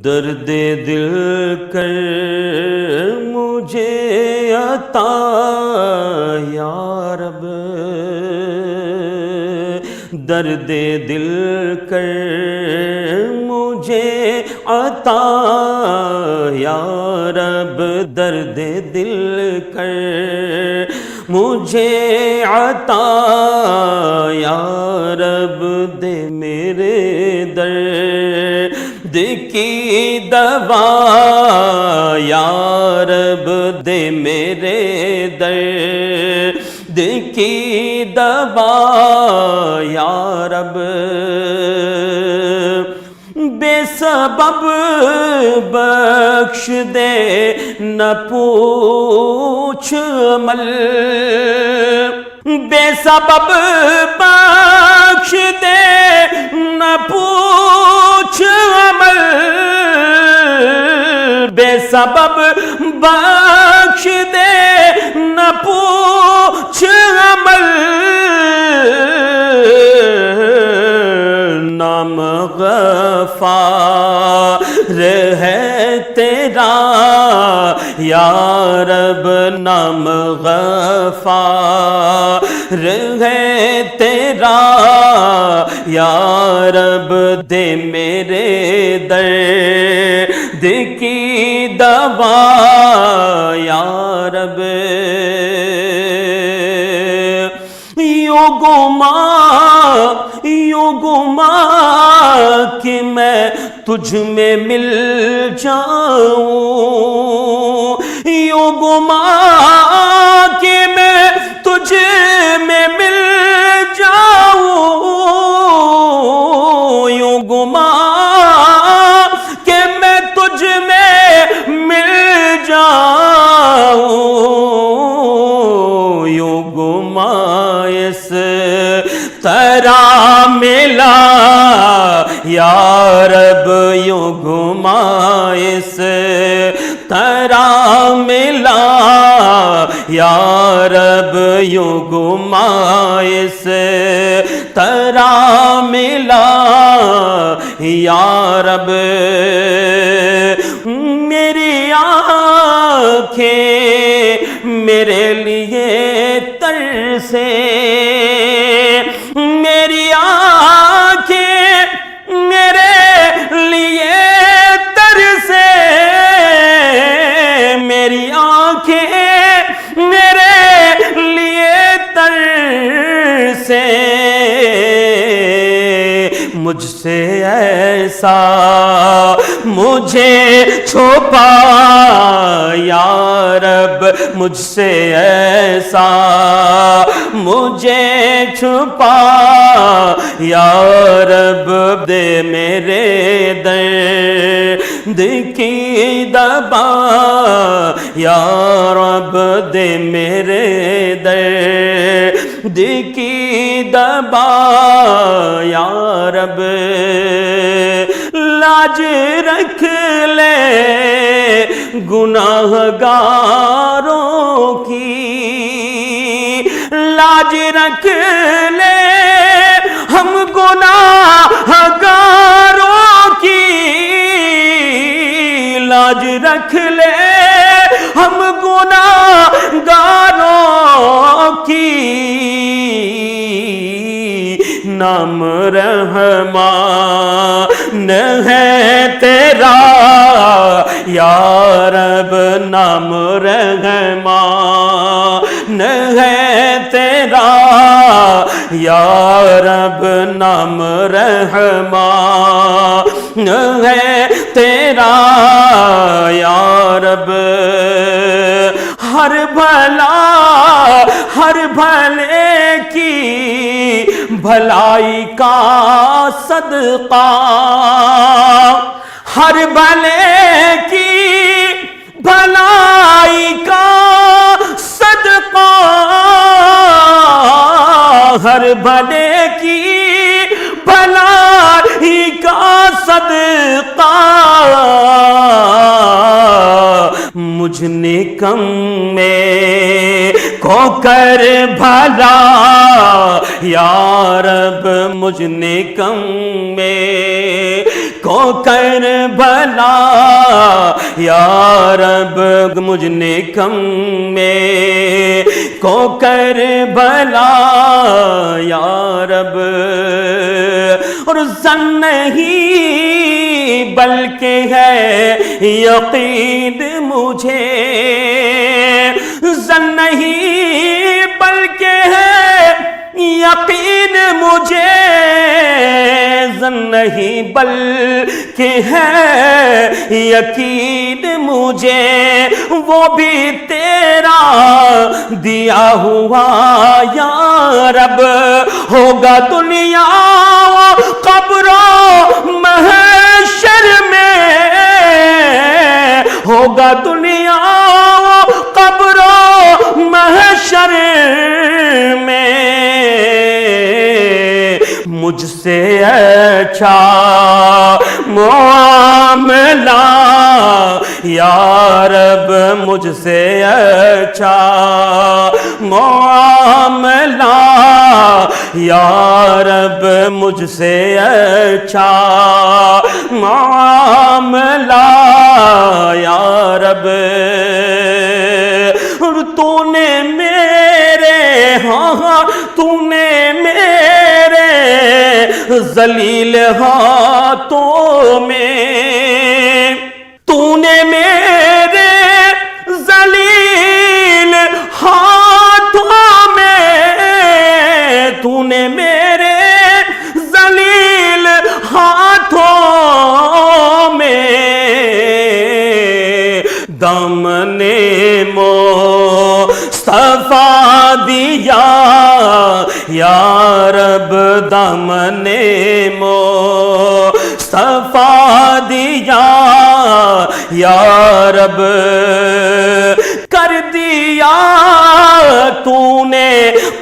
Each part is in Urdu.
درد دل کر مجھے عطا یا رب، درد دل کر مجھے عطا یا رب، درد دل کر مجھے عطا یا رب، دے میرے درد کی دوا یا رب، دے میرے درد کی دوا یا رب، بے سبب بخش دے نہ پوچھ عمل، بے سبب بخش دے نہ پوچھ عمل، بے سبب بخش دے نہ پوچھ عمل، نام غفار ہے تیرا یا رب، نام غفار ہے تیرا یا رب، دے میرے درد کی دوا یا رب، یوں گما کہ میں تجھ میں مل جاؤں، یوں گما کہ میں تجھ میں مل جاؤں، یوں گما کہ میں تجھ میں مل جاؤں، یوں گما اس طرح ملا یا رب، یوں گما اس طرح ملا یا رب، یوں گما اس طرح ملا یا رب، میری آنکھیں میرے لیے ترسے، میری آنکھیں میرے لیے ترسے، میری آنکھیں میرے لیے ترسے، مجھ سے ایسا مجھے چھپا یا رب، مجھ سے ایسا مجھے چھپا یا رب، دے میرے درد کی دوا یا رب، دے میرے درد کی دوا یا رب، لاج رکھ لے گناہ گاروں کی، لاج رکھ لے ہم گناہ گاروں کی، لاج رکھ لے ہم گناہ گاروں کی، نام رحمان ہے تیرا یا رب، نام رحمان ہے تیرا یا رب، نام رحمان ہے تیرا یا رب، ہر بھلے کی بھلائی کا صدقہ، ہر بھلے کی بھلائی کا صدقہ، ہر بھلے کی بھلائی کا صدقہ، مجھ نکمے کو کر بھلا یا رب، مجھ نکمے کو کر بھلا یا رب مجھ نیکم میں کو کر بھلا یا رب اور زن نہیں بلکہ ہے یقین مجھے زن نہیں بلکہ ہے یقین مجھے زن نہیں بلکہ ہے یقین مجھے وہ بھی تیرا دیا ہوا یا رب ہوگا دنیا قبر و محشر میں ہوگا دنیا قبر و محشر میں مجھ سے اچھا معاملہ یا رب مجھ سے اچھا معاملہ یا رب مجھ سے اچھا معاملہ یا رب اور تو نے میرے ہاں تو نے میرے ذلیل ہاتھوں میں تو نے میرے ذلیل ہاتھوں میں تو نے میرے ذلیل ہاتھوں میں دامن مصطفیٰ دیا یا رب دامن مصطفیٰ دیا یا رب کر دیا تو نے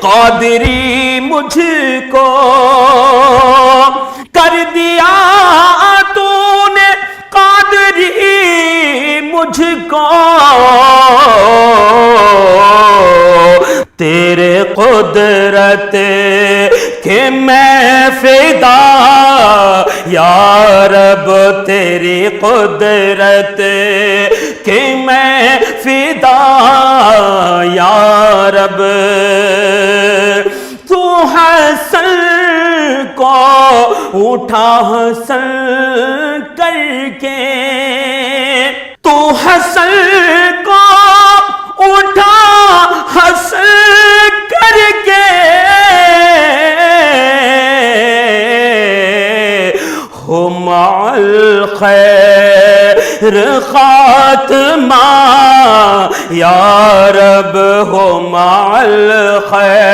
قادری مجھ کو کر دیا تو نے قادری مجھ کو تیرے قدرت کہ میں فدا یا رب تیری قدرت کہ میں فدا یا رب تو حسن کو اٹھا حسن کر کے تو حسن کو اٹھا حسن کر کے ہو مع الخیر خاتمہ یا رب ہو مع الخیر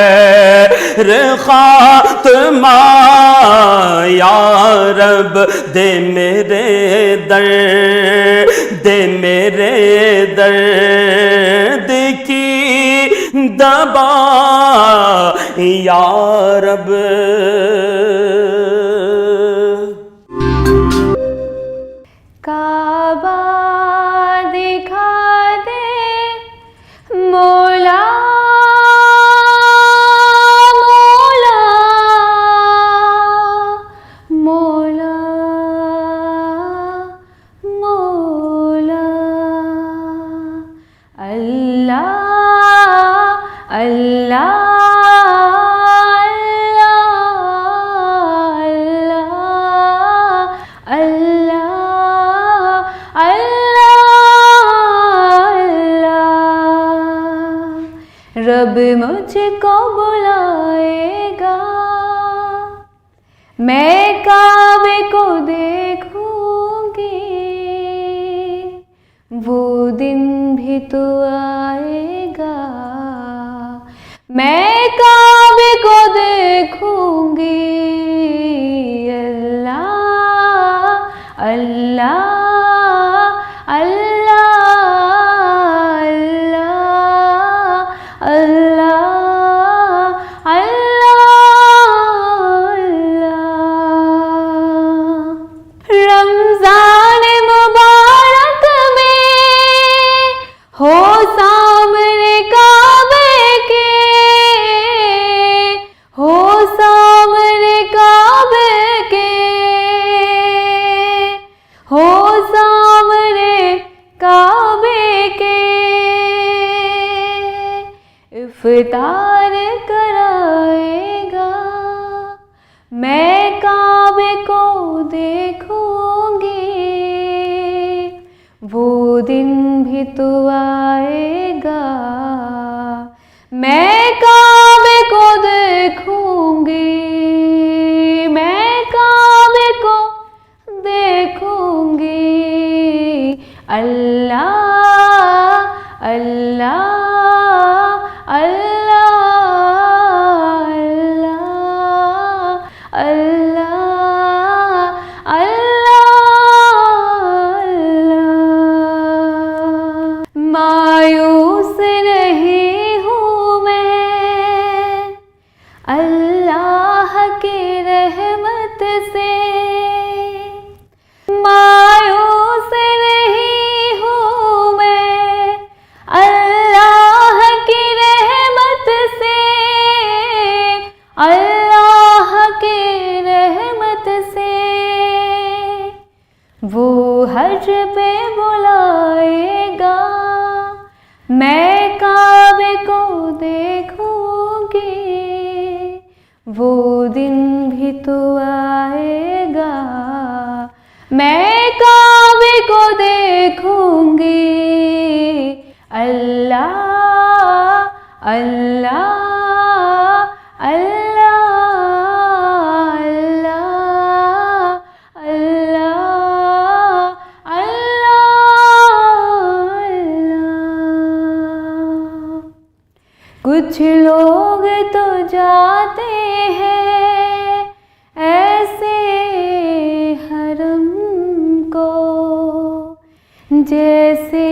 خاتمہ یا رب دے میرے درد کی دبا یا رب کعبہ دکھا دے مولا مولا مولا مولا اللہ اللہ رب مجھ کو بلائے گا میں کعبے کو دیکھوں گی وہ دن بھی تو آئے گا میں کعبے کو دیکھوں گی اللہ اللہ ہو سامنے افطار کرائے گا، میں کعبے کو دیکھوں گی، وہ دن بھی تو آئے گا، میں کعبے کو دیکھوں گی، میں کعبے کو دیکھوں گی، اللہ اللہ اللہ اللہ اللہ اللہ۔ مایوس نہیں ہوں میں اللہ کی رحمت سے، مایوس نہیں ہوں میں اللہ کی رحمت سے، اللہ کی رحمت سے، وہ حج پہ بلائے گا، میں کعبے کو دیکھوں گی، وہ دن بھی تو آئے گا، میں کعبے کو دیکھوں گی، اللہ اللہ اللہ اللہ اللہ اللہ۔ کچھ لوگ تو جاتے ہیں ایسے حرم کو، جیسے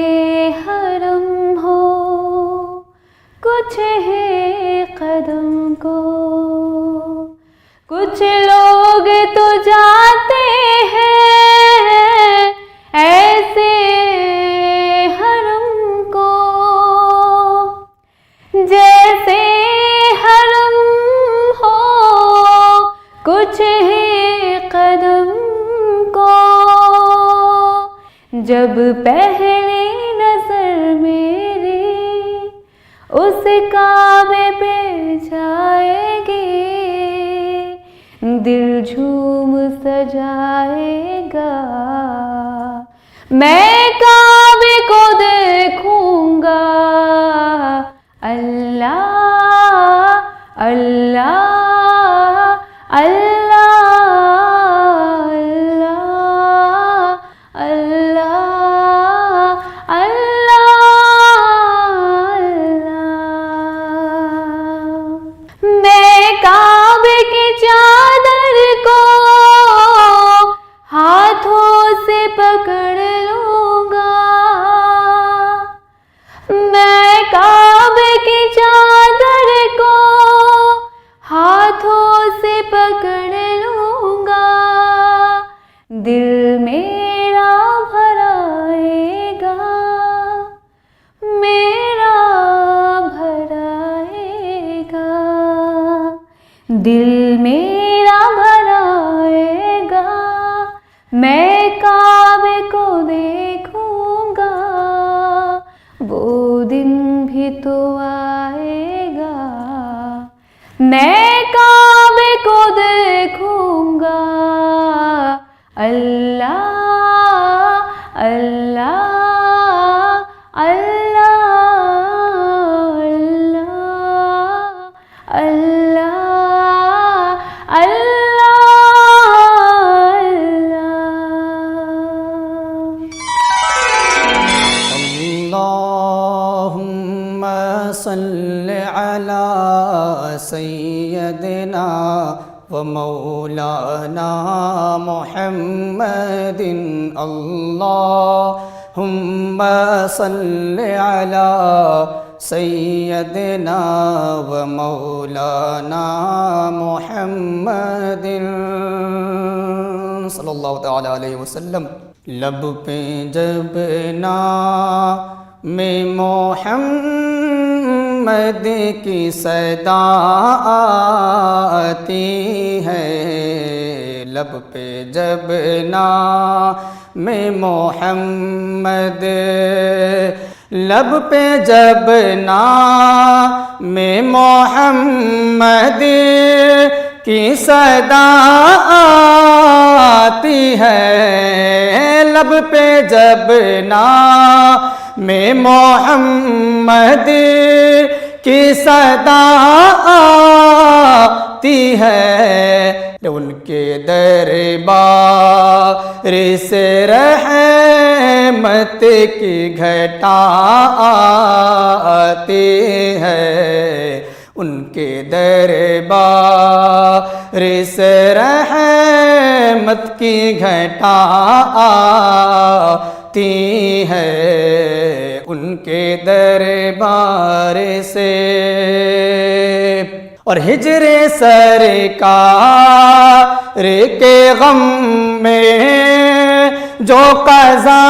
حرم ہو کچھ ہے قدم کو، کچھ لوگ تو جاتے ہیں ایسے حرم کو، جیسے حرم ہو کچھ ہے قدم کو، جب پہلی نظر میری اس کعبے پہ جائے گی، دل جھوم سجائے گا، میں کعبے کو دیکھوں گا، اللہ اللہ اللہ اللہ اللہ اللہ۔ میں کعبے کی چادر کو ہاتھوں سے پکڑ لوں گا، میں کعبے کی چادر کو ہاتھوں سے پکڑ لوں گا، دل میرا بھر آئے گا، میرا بھر آئے گا، دل میرا بھر آئے گا، میں کعبے کو دیکھوں گا، وہ دن بھی تو آئے گا، میں کعبے کو دیکھوں گا، اللہ اللہ اللہ اللہ اللہ اللہم صلی علی سیدنا و مولانا محمد، اللہم صلی علی سیدنا و مولانا محمد صلی اللہ تعالی علیہ وسلم۔ لب پہ جب نام محمد کی صدا آتی ہے، لب پہ جب نام محمد لب پہ جب نام محمد کی صدا آتی ہے، لب پہ جب نام محمد کی صدا آتی ہے، ان کے دربار سے رحمت کی گھٹا آتی ہے، ان کے دربار سے رحمت کی گھٹا آتی ہے، ان کے دربار سے۔ اور ہجر سرکار کے غم میں جو قضا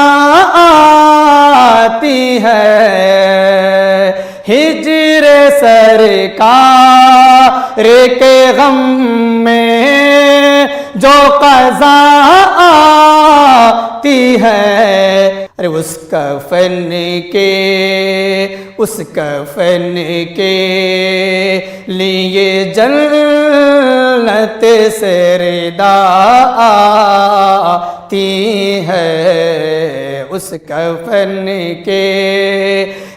آتی ہے، ہجر سرکار کے غم میں جو قضا آتی ہے، ارے اس کفن کے لیے جنت سے ردا آتی ہے، اس کفن کے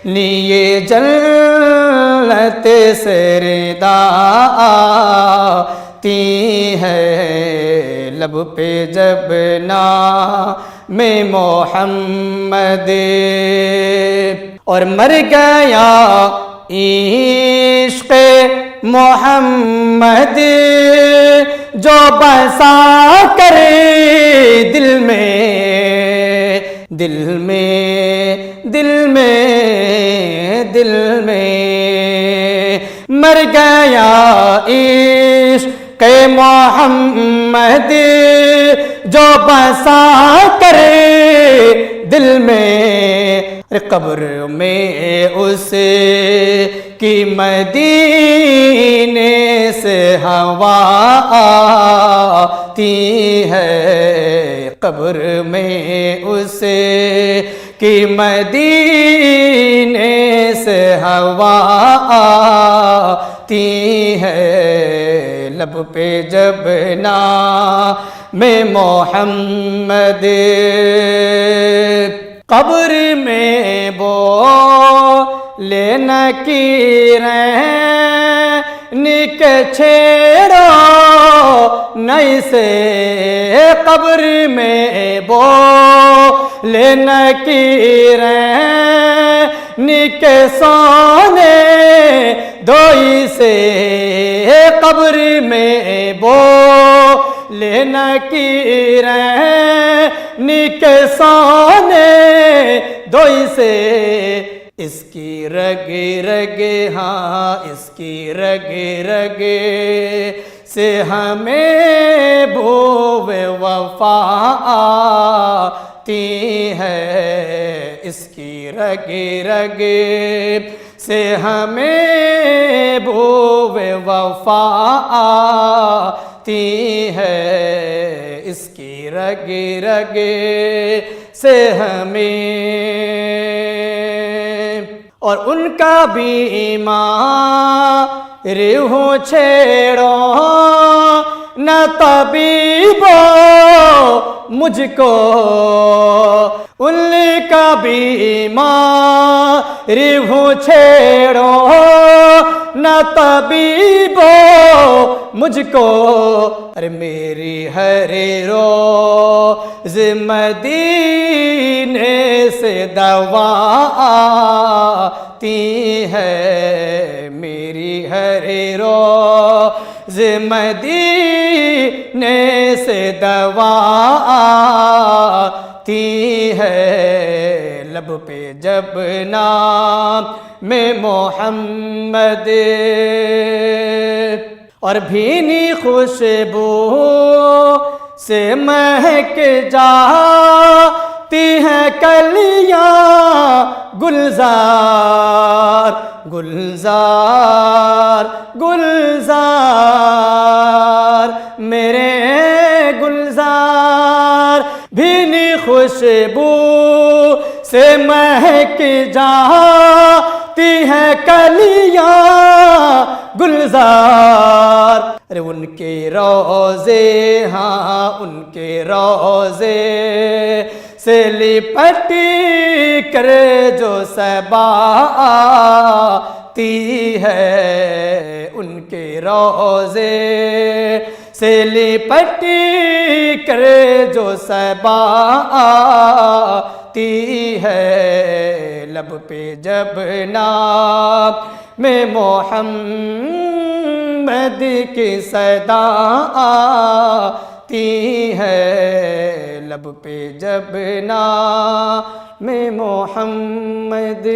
لیے جنت سے ردا آتی ہے، لب پہ جب نام محمد اور مر گیا عشق محمد جو بسا کرے دل میں مر گیا عشق محمد جو بسا کرے دل میں، قبر میں اس کی مدینے سے ہوا آتی ہے، قبر میں اس کی مدینے سے ہوا آتی ہے، لب پہ جب نام محمد قبر میں بولے نکیریں چھیڑو نئی سے، قبر میں بولے نکیریں سونے دوئی سے، قبر میں بولے نکیریں سونے دوئی سے، اس کی رگ رگ سے ہمیں بو وفا آتی ہے، اس کی رگ سے ہمیں بو وفا آتی ہے، اس کی رگ سے ہمیں، اور ان کا بھی ایمان ہوں چھیڑو نہ طبیبو مجھ کو، ان کا بھی ایمان ہوں چھیڑو نہ طبیبو مجھ کو، ارے میری ہر روز مدینے سے دوا آتی ہے، میری ہر روز مدینے سے دوا آتی ہے، لب پہ جب نام محمد اور بھینی خوشبو سے مہک جاتی ہیں کلیاں گلزار میرے گلزار، بھینی خوشبو سے مہک جاتی ہیں کلیاں گلزار، ارے ان کے روضے، ہاں ان کے روضے سے لپٹی کر جو صبا آتی ہے، ان کے روضے سے لپٹی کر جو صبا آتی ہے، لب پہ جب نام میں محمد کی صدا آتی ہے، لب پہ جب نام محمد